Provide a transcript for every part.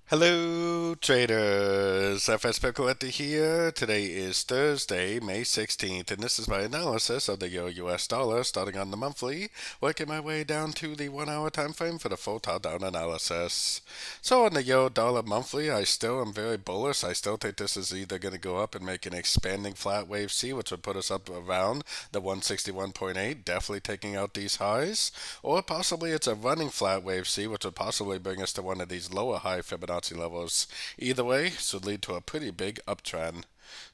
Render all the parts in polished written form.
Hello, traders. FX Pip Collector here. Today is Thursday, May 16th, and this is my analysis of the Euro-US dollar starting on the monthly, working my way down to the 1 hour time frame for the full top-down analysis. So on the Euro dollar monthly, I still am very bullish. I still think this is either going to go up and make an expanding flat wave C, which would put us up around the 161.8, definitely taking out these highs, or possibly it's a running flat wave C, which would possibly bring us to one of these lower high Fibonacci levels. Either way, should lead to a pretty big uptrend.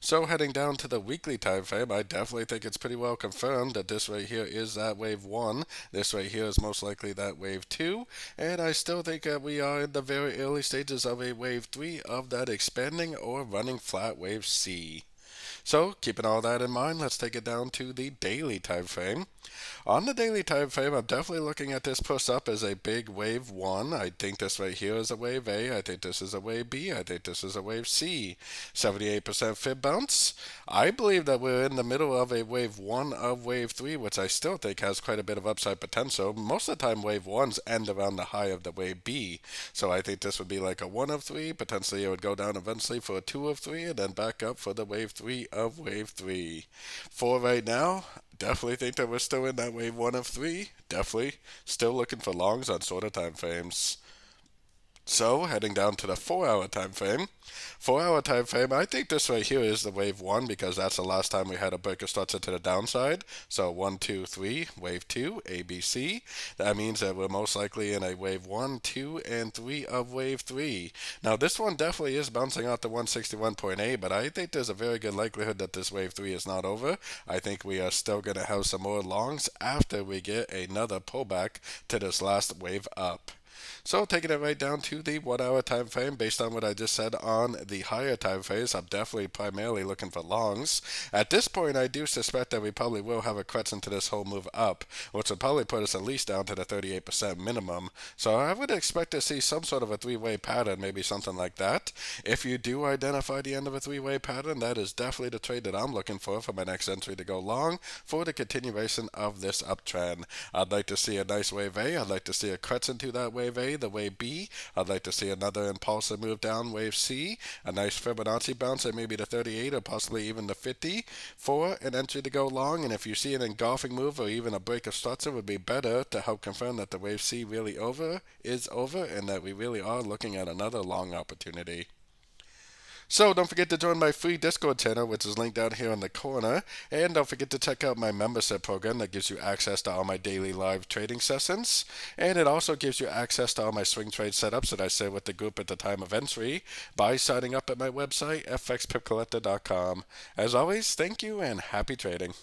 So heading down to the weekly time frame, I definitely think it's pretty well confirmed that this right here is that wave 1. This right here is most likely that wave 2. And I still think that we are in the very early stages of a wave 3 of that expanding or running flat wave C. So, keeping all that in mind, let's take it down to the daily time frame. On the daily time frame, I'm definitely looking at this push up as a big wave 1. I think this right here is a wave A. I think this is a wave B. I think this is a wave C. 78% fib bounce. I believe that we're in the middle of a wave 1 of wave 3, which I still think has quite a bit of upside potential. Most of the time, wave 1s end around the high of the wave B. So I think this would be like a 1 of 3. Potentially, it would go down eventually for a 2 of 3, and then back up for the wave 3 of wave 3. For right now, definitely think that we're still in that wave 1 of 3. Definitely still looking for longs on shorter time frames. So, heading down to the 4 hour time frame. 4 hour time frame, I think this right here is the wave 1 because that's the last time we had a breaker structure to the downside. So 1, 2, 3, wave 2, ABC. That means that we're most likely in a wave 1, 2, and 3 of wave 3. Now this one definitely is bouncing out the 161.8, but I think there's a very good likelihood that this wave 3 is not over. I think we are still going to have some more longs after we get another pullback to this last wave up. So taking it right down to the 1 hour time frame, based on what I just said on the higher time frames, I'm definitely primarily looking for longs. At this point, I do suspect that we probably will have a crutch into this whole move up, which will probably put us at least down to the 38% minimum. So I would expect to see some sort of a three-way pattern, maybe something like that. If you do identify the end of a three-way pattern, that is definitely the trade that I'm looking for my next entry to go long for the continuation of this uptrend. I'd like to see a nice wave A. I'd like to see a crutch into that wave A, the wave B. I'd like to see another impulsive move down, wave C, a nice Fibonacci bounce at maybe the 38 or possibly even the 50 for an entry to go long. And if you see an engulfing move or even a break of structure, would be better to help confirm that the wave C really is over and that we really are looking at another long opportunity. So don't forget to join my free Discord channel, which is linked down here in the corner. And don't forget to check out my membership program that gives you access to all my daily live trading sessions. And it also gives you access to all my swing trade setups that I share with the group at the time of entry by signing up at my website, fxpipcollector.com. As always, thank you and happy trading.